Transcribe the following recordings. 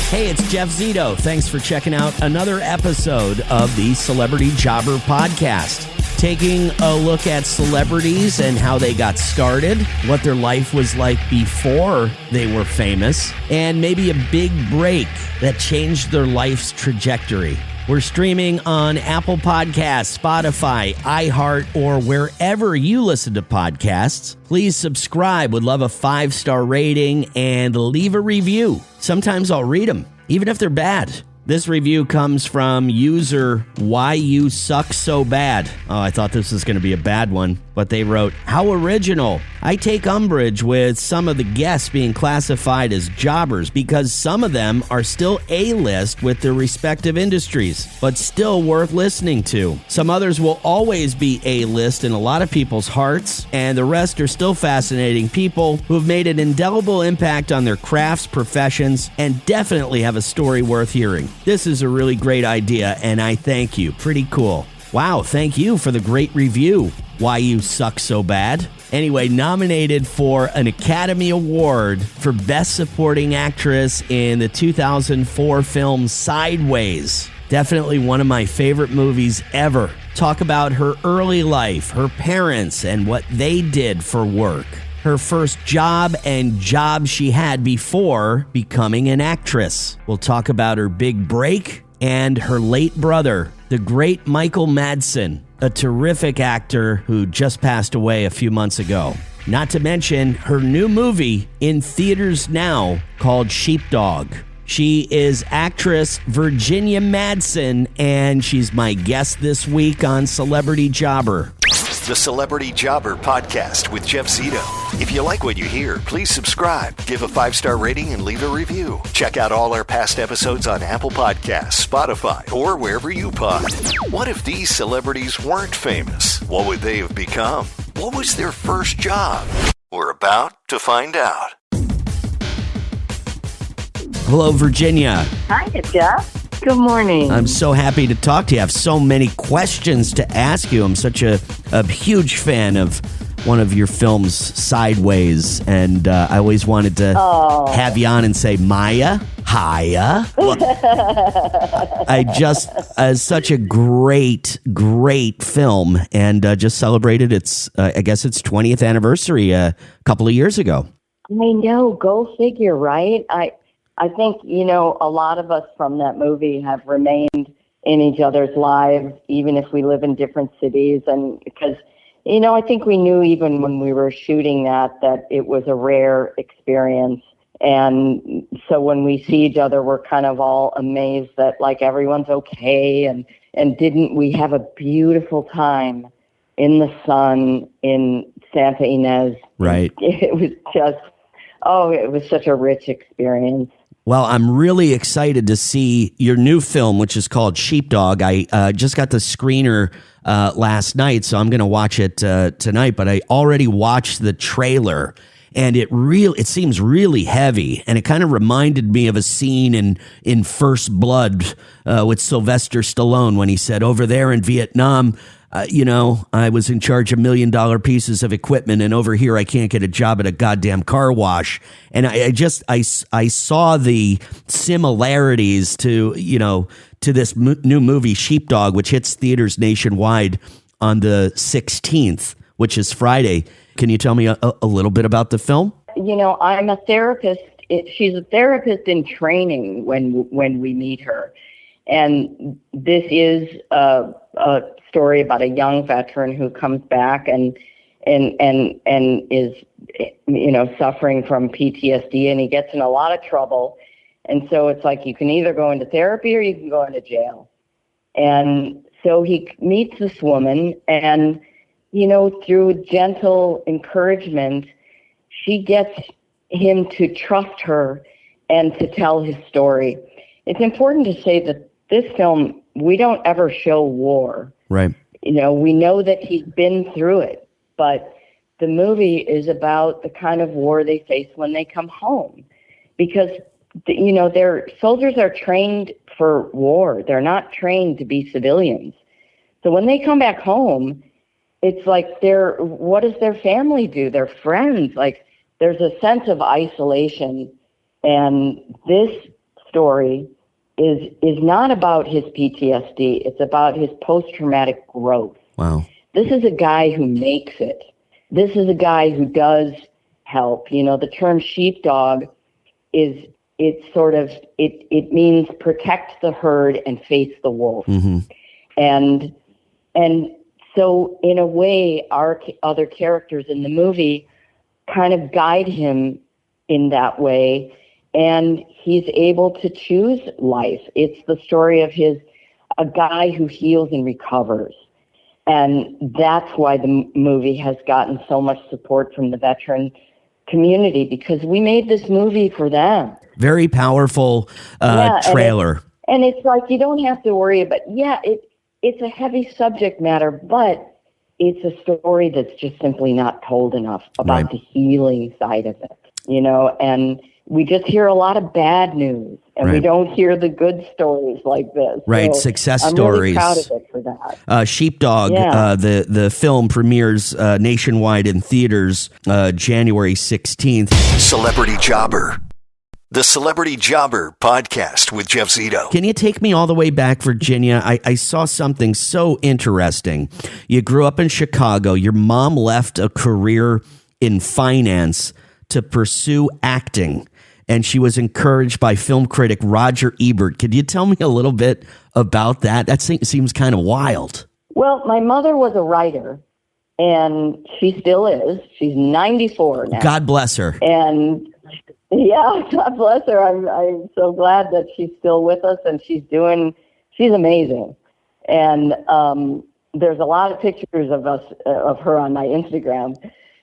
Hey, it's Jeff Zito. Thanks for checking out another episode of the Celebrity Jobber Podcast. Taking a look at celebrities and how they got started, what their life was like before they were famous, and maybe a big break that changed their life's trajectory. We're streaming on Apple Podcasts, Spotify, iHeart, or wherever you listen to podcasts. Please subscribe. Would love a 5-star rating and leave a review. Sometimes I'll read them, even if they're bad. This review comes from user Why You Suck So Bad. Oh, I thought this was going to be a bad one, but they wrote, "How original. I take umbrage with some of the guests being classified as jobbers because some of them are still A-list with their respective industries, but still worth listening to. Some others will always be A-list in a lot of people's hearts, and the rest are still fascinating people who have made an indelible impact on their crafts, professions, and definitely have a story worth hearing. This is a really great idea, and I thank you. Pretty cool." Wow, thank you for the great review. Why You Suck So Bad. Anyway, nominated for an Academy Award for Best Supporting Actress in the 2004 film Sideways. Definitely one of my favorite movies ever. Talk about her early life, her parents, and what they did for work. Her first job and jobs she had before becoming an actress. We'll talk about her big break and her late brother, the great Michael Madsen, a terrific actor who just passed away a few months ago. Not to mention her new movie in theaters now called Sheepdog. She is actress Virginia Madsen, and she's my guest this week on Celebrity Jobber. The Celebrity Jobber Podcast with Jeff Zito. If you like what you hear, please subscribe, give a 5-star rating, and leave a review. Check out all our past episodes on Apple Podcasts, Spotify, or wherever you pod. What if these celebrities weren't famous? What would they have become? What was their first job? We're about to find out. Hello, Virginia. Hi, Jeff. Good morning. I'm so happy to talk to you. I have so many questions to ask you. I'm such a huge fan of one of your films, Sideways, and I always wanted to have you on and say, Maya, hiya. Such a great film, and just celebrated its, I guess its 20th anniversary a couple of years ago. I know, go figure, right? I think, a lot of us from that movie have remained in each other's lives, even if we live in different cities. And because, I think we knew even when we were shooting that it was a rare experience. And so when we see each other, we're kind of all amazed that like everyone's okay. And didn't we have a beautiful time in the sun in Santa Ynez? Right. It was just, it was such a rich experience. Well, I'm really excited to see your new film, which is called Sheepdog. I just got the screener last night, so I'm going to watch it tonight. But I already watched the trailer, and it seems really heavy. And it kind of reminded me of a scene in First Blood with Sylvester Stallone when he said, "Over there in Vietnam, I was in charge of $1 million pieces of equipment, and over here I can't get a job at a goddamn car wash." And I saw the similarities to this new movie Sheepdog, which hits theaters nationwide on the 16th, which is Friday. Can you tell me a little bit about the film? I'm a therapist. She's a therapist in training when we meet her. And this is a story about a young veteran who comes back and is, suffering from PTSD, and he gets in a lot of trouble. And so it's like you can either go into therapy or you can go into jail. And so he meets this woman, and, through gentle encouragement, she gets him to trust her and to tell his story. It's important to say that this film, we don't ever show war. Right. We know that he's been through it, but the movie is about the kind of war they face when they come home, because, their soldiers are trained for war. They're not trained to be civilians. So when they come back home, it's like what does their family do? Their friends, like there's a sense of isolation, and this story is not about his PTSD. It's about his post-traumatic growth. Wow. This is a guy who makes it. This is a guy who does help. You know, the term sheepdog it means protect the herd and face the wolf. Mm-hmm. And so in a way, our other characters in the movie kind of guide him in that way, and he's able to choose life. It's the story of a guy who heals and recovers. And that's why the movie has gotten so much support from the veteran community, because we made this movie for them. Very powerful trailer. And it's like, you don't have to worry about, it's a heavy subject matter, but it's a story that's just simply not told enough about the healing side of it, you know, and we just hear a lot of bad news, and we don't hear the good stories like this. Right, so success I'm stories. Really proud of it for that. Sheepdog, the film premieres nationwide in theaters January 16th. Celebrity Jobber. The Celebrity Jobber podcast with Jeff Zito. Can you take me all the way back, Virginia? I saw something so interesting. You grew up in Chicago. Your mom left a career in finance to pursue acting, and she was encouraged by film critic Roger Ebert. Could you tell me a little bit about that? That seems kind of wild. Well, my mother was a writer, and she still is. She's 94 now. God bless her. And yeah, God bless her. I'm so glad that she's still with us, and she's amazing. And there's a lot of pictures of her on my Instagram.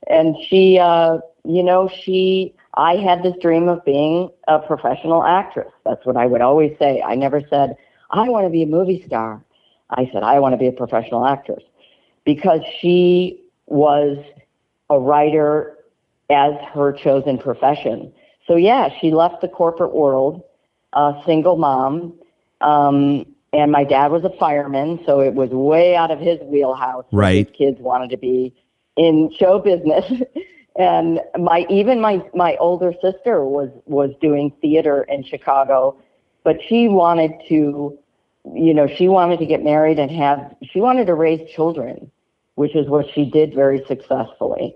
And she, I had this dream of being a professional actress. That's what I would always say. I never said, I want to be a movie star. I said, I want to be a professional actress, because she was a writer as her chosen profession. So yeah, she left the corporate world, single mom, and my dad was a fireman, so it was way out of his wheelhouse. Right. His kids wanted to be in show business. And my older sister was doing theater in Chicago, but she wanted to get married and she wanted to raise children, which is what she did very successfully.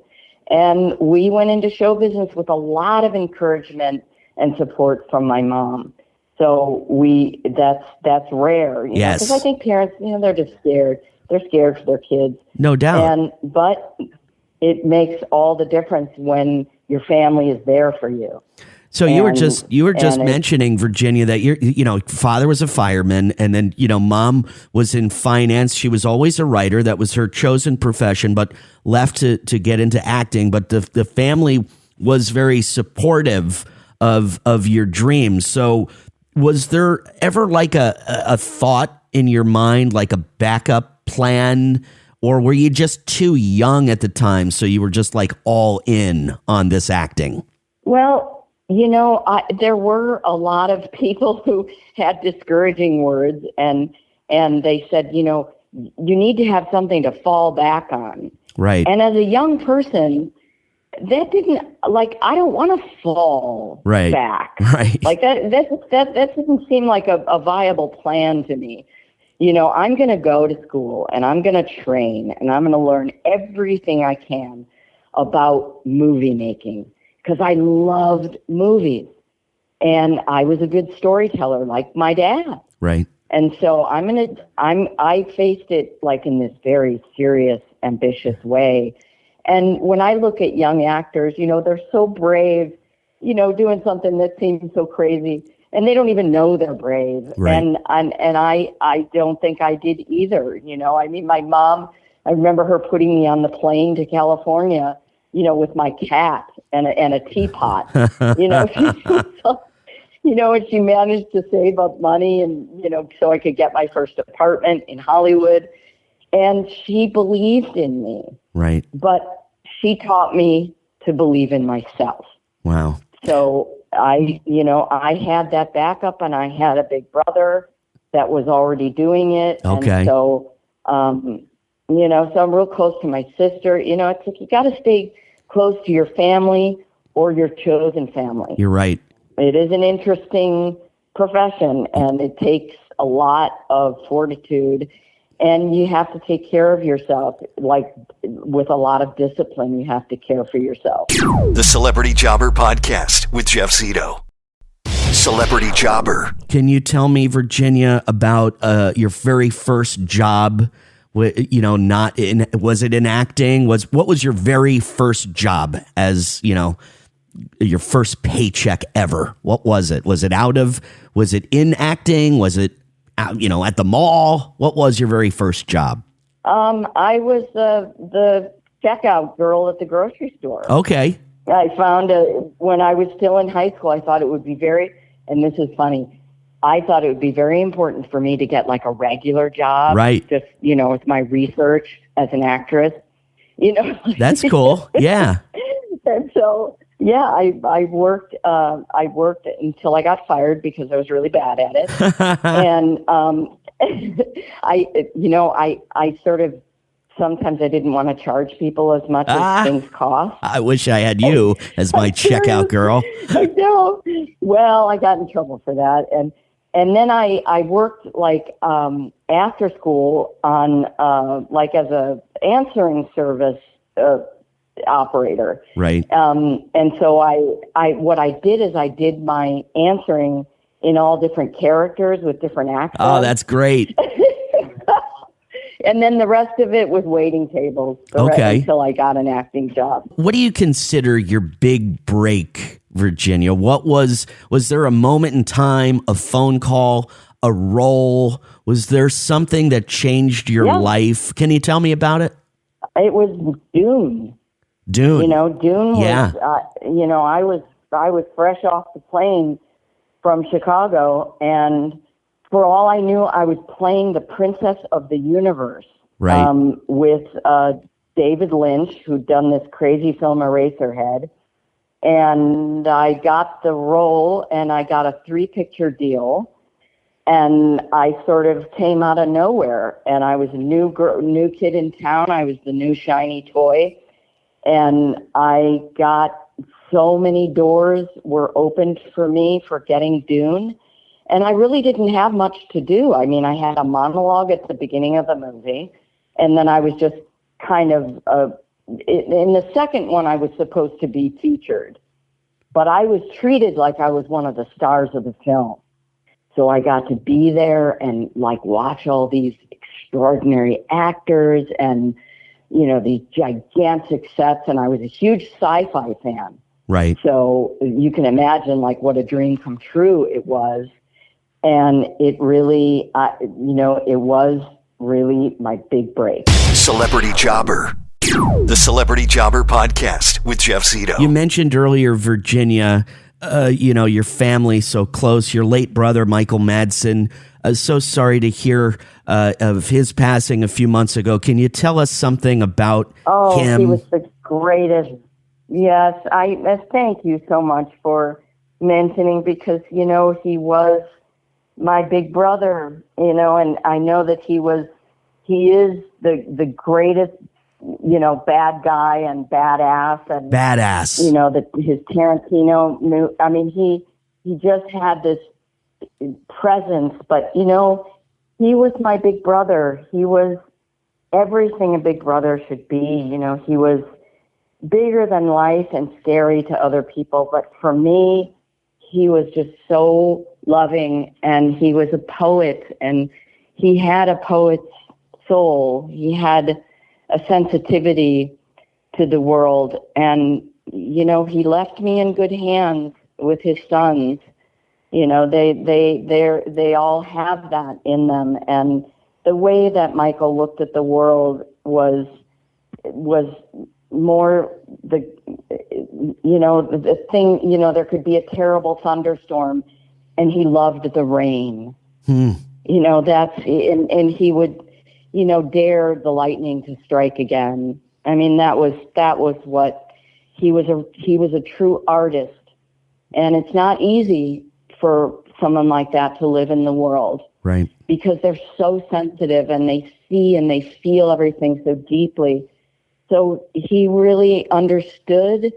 And we went into show business with a lot of encouragement and support from my mom. So that's rare. Yes. Because I think parents, they're just scared. They're scared for their kids. No doubt. But it makes all the difference when your family is there for you. So you were just mentioning, Virginia, that your father was a fireman, and then mom was in finance. She was always a writer. That was her chosen profession, but left to get into acting. But the family was very supportive of your dreams. So was there ever like a thought in your mind, like a backup plan? Or were you just too young at the time, so you were just like all in on this acting? Well, there were a lot of people who had discouraging words, and they said, you need to have something to fall back on. Right. And as a young person, that didn't, I don't want to fall back. Right. Like that didn't seem like a viable plan to me. I'm going to go to school, and I'm going to train, and I'm going to learn everything I can about movie making, because I loved movies, and I was a good storyteller like my dad. Right. And so I faced it in this very serious, ambitious way. And when I look at young actors, they're so brave, doing something that seems so crazy. And they don't even know they're brave. Right. And I don't think I did either. My mom, I remember her putting me on the plane to California, with my cat and a teapot. And she managed to save up money and, so I could get my first apartment in Hollywood. And she believed in me. Right. But she taught me to believe in myself. Wow. So I had that backup, and I had a big brother that was already doing it. Okay. And so, so I'm real close to my sister. It's like you got to stay close to your family or your chosen family. You're right. It is an interesting profession, and it takes a lot of fortitude, and you have to take care of yourself. Like with a lot of discipline, you have to care for yourself. The Celebrity Jobber Podcast with Jeff Zito. Celebrity Jobber. Can you tell me, Virginia, about your very first job? Was it in acting? What was your very first job as, your first paycheck ever? What was it? Was it in acting? Was it at the mall? What was your very first job? I was the checkout girl at the grocery store. Okay. I found when I was still in high school, I thought it would be and this is funny, I thought it would be very important for me to get like a regular job. Right. Just, with my research as an actress, That's cool. Yeah. And so, yeah, I worked until I got fired because I was really bad at it. And I sort of, sometimes I didn't want to charge people as much as things cost. I wish I had you as my checkout girl. I know. Well, I got in trouble for that. And then I worked after school on as a answering service operator. Right. And so what I did is I did my answering in all different characters with different accents. Oh, that's great. And then the rest of it was waiting tables until I got an acting job. What do you consider your big break, Virginia? Was there a moment in time, a phone call, a role? Was there something that changed your life? Can you tell me about it? It was Dune. Dune. Dune was, I was fresh off the plane from Chicago, and for all I knew, I was playing the Princess of the Universe, right? With David Lynch, who'd done this crazy film Eraserhead. And I got the role, and I got a 3-picture deal, and I sort of came out of nowhere. And I was a new kid in town. I was the new shiny toy, and I got so many doors were opened for me for getting Dune. And I really didn't have much to do. I mean, I had a monologue at the beginning of the movie, and then I was just kind of, in the second one, I was supposed to be featured. But I was treated like I was one of the stars of the film. So I got to be there and watch all these extraordinary actors and, these gigantic sets. And I was a huge sci-fi fan. Right. So you can imagine what a dream come true it was. And it really, it was really my big break. Celebrity Jobber. The Celebrity Jobber Podcast with Jeff Zito. You mentioned earlier, Virginia, your family so close, your late brother, Michael Madsen. So sorry to hear of his passing a few months ago. Can you tell us something about him? Oh, he was the greatest. Yes, thank you so much for mentioning, because, he was my big brother, and I know that he is the greatest, bad guy and badass and badass. His Tarantino movie. I mean, he just had this presence, but he was my big brother. He was everything a big brother should be. He was bigger than life and scary to other people, but for me, he was just so loving, and he was a poet, and he had a poet's soul. He had a sensitivity to the world, and he left me in good hands with his sons. They all have that in them, and the way that Michael looked at the world was more the thing, there could be a terrible thunderstorm and he loved the rain. And he would, dare the lightning to strike again. I mean, that was what he was a true artist. And it's not easy for someone like that to live in the world. Right. Because they're so sensitive and they see and they feel everything so deeply. So he really understood,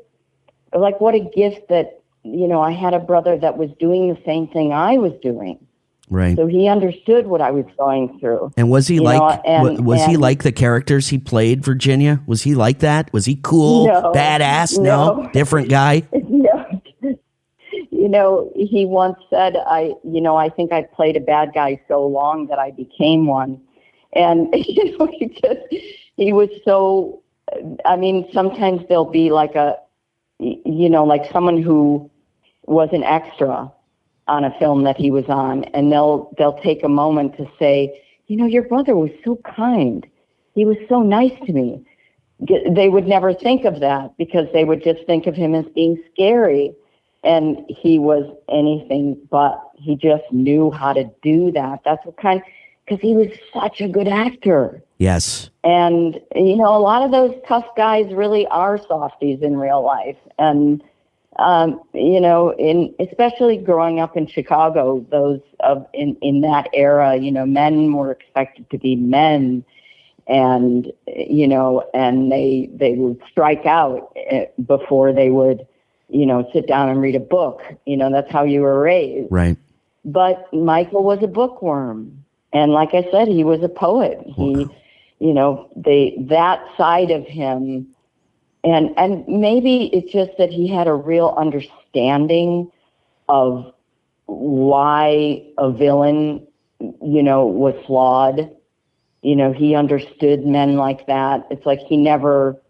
what a gift that I had a brother that was doing the same thing I was doing. Right. So he understood what I was going through. And was he he like the characters he played, Virginia? Was he like that? Was he cool, badass? No. Different guy? No. He once said, I think I played a bad guy so long that I became one. And, he was so, sometimes there'll be like like someone who was an extra on a film that he was on, and they'll take a moment to say, your brother was so kind. He was so nice to me. They would never think of that because they would just think of him as being scary. And he was anything but. He just knew how to do that. That's what because he was such a good actor. Yes. And, a lot of those tough guys really are softies in real life. And, especially growing up in Chicago, those in that era, men were expected to be men, and and they would strike out before they would, sit down and read a book. That's how you were raised. Right. But Michael was a bookworm, and like I said, he was a poet. He, that side of him. And maybe it's just that he had a real understanding of why a villain, was flawed. He understood men like that. It's like he never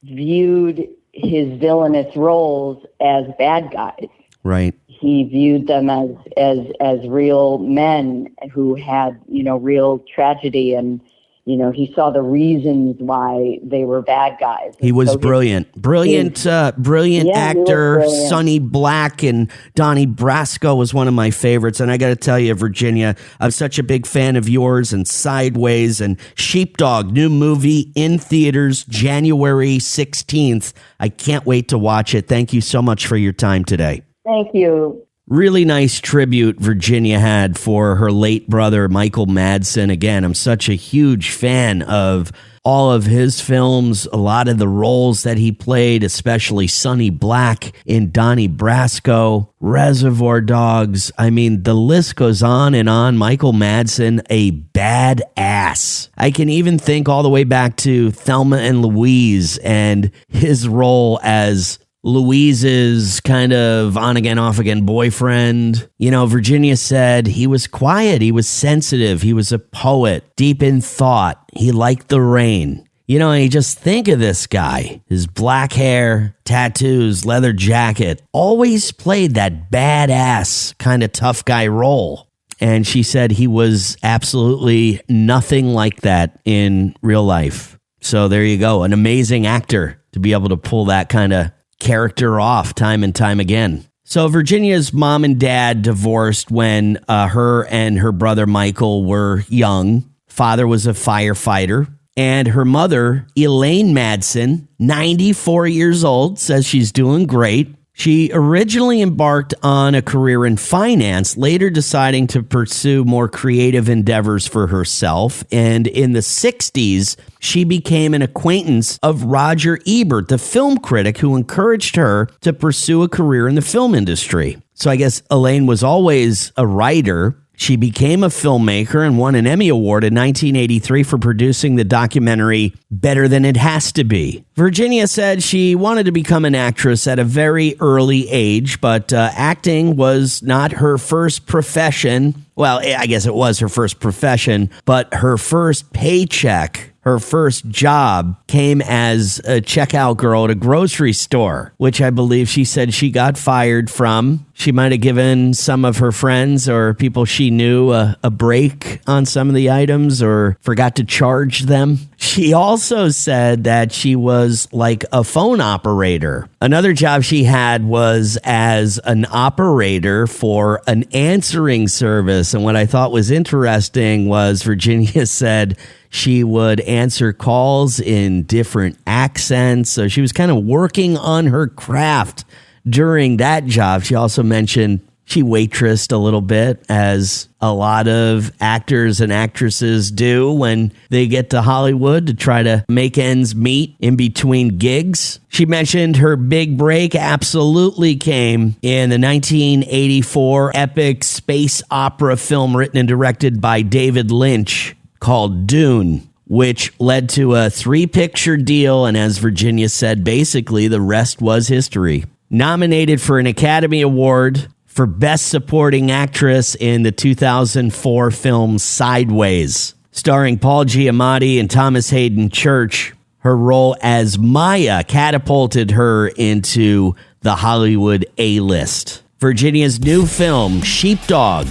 viewed his villainous roles as bad guys. Right. He viewed them as real men who had, real tragedy, and he saw the reasons why they were bad guys. He was brilliant. Brilliant actor. Sonny Black and Donnie Brasco was one of my favorites. And I got to tell you, Virginia, I'm such a big fan of yours, and Sideways and Sheepdog, new movie in theaters January 16th. I can't wait to watch it. Thank you so much for your time today. Thank you. Really nice tribute Virginia had for her late brother, Michael Madsen. Again, I'm such a huge fan of all of his films, a lot of the roles that he played, especially Sonny Black in Donnie Brasco, Reservoir Dogs. The list goes on and on. Michael Madsen, a badass. I can even think all the way back to Thelma and Louise and his role as Louise's kind of on-again, off-again boyfriend. Virginia said he was quiet, he was sensitive, he was a poet, deep in thought, he liked the rain. And you just think of this guy, his black hair, tattoos, leather jacket, always played that badass kind of tough guy role. And she said he was absolutely nothing like that in real life. So there you go, an amazing actor to be able to pull that kind of character off time and time again. So Virginia's mom and dad divorced when her and her brother Michael were young. Father was a firefighter, and her mother, Elaine Madsen, 94 years old, says she's doing great. She originally embarked on a career in finance, later deciding to pursue more creative endeavors for herself. And in the 60s, she became an acquaintance of Roger Ebert, the film critic who encouraged her to pursue a career in the film industry. So I guess Elaine was always a writer. She became a filmmaker and won an Emmy Award in 1983 for producing the documentary Better Than It Has to Be. Virginia said she wanted to become an actress at a very early age, but acting was not her first profession. Well, I guess it was her first profession, but her first paycheck, her first job, came as a checkout girl at a grocery store, which I believe she said she got fired from. She might have given some of her friends or people she knew a break on some of the items or forgot to charge them. She also said that she was like a phone operator. Another job she had was as an operator for an answering service. And what I thought was interesting was Virginia said she would answer calls in different accents. So she was kind of working on her craft during that job. She also mentioned She waitressed a little bit, as a lot of actors and actresses do when they get to Hollywood to try to make ends meet in between gigs. She mentioned her big break absolutely came in the 1984 epic space opera film written and directed by David Lynch called Dune, which led to a 3-picture deal, and as Virginia said, basically the rest was history. Nominated for an Academy Award for Best Supporting Actress in the 2004 film Sideways. Starring Paul Giamatti and Thomas Hayden Church, her role as Maya catapulted her into the Hollywood A-list. Virginia's new film, Sheepdog,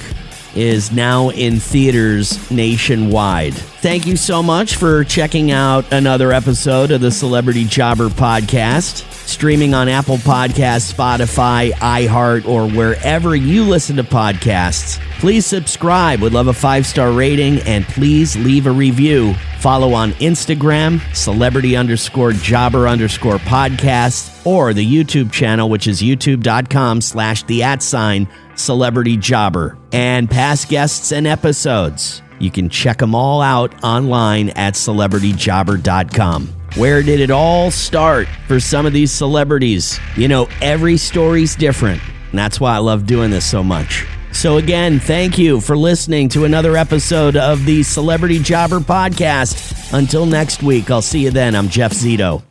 is now in theaters nationwide. Thank you so much for checking out another episode of the Celebrity Jobber Podcast, streaming on Apple Podcasts, Spotify, iHeart, or wherever you listen to podcasts. Please subscribe. We'd love a 5-star rating, and please leave a review. Follow on Instagram, celebrity_jobber_podcast, or the YouTube channel, which is youtube.com/@CelebrityJobber. And past guests and episodes, you can check them all out online at celebrityjobber.com. Where did it all start for some of these celebrities? You know, every story's different, and that's why I love doing this so much. So again, thank you for listening to another episode of the Celebrity Jobber Podcast. Until next week, I'll see you then. I'm Jeff Zito.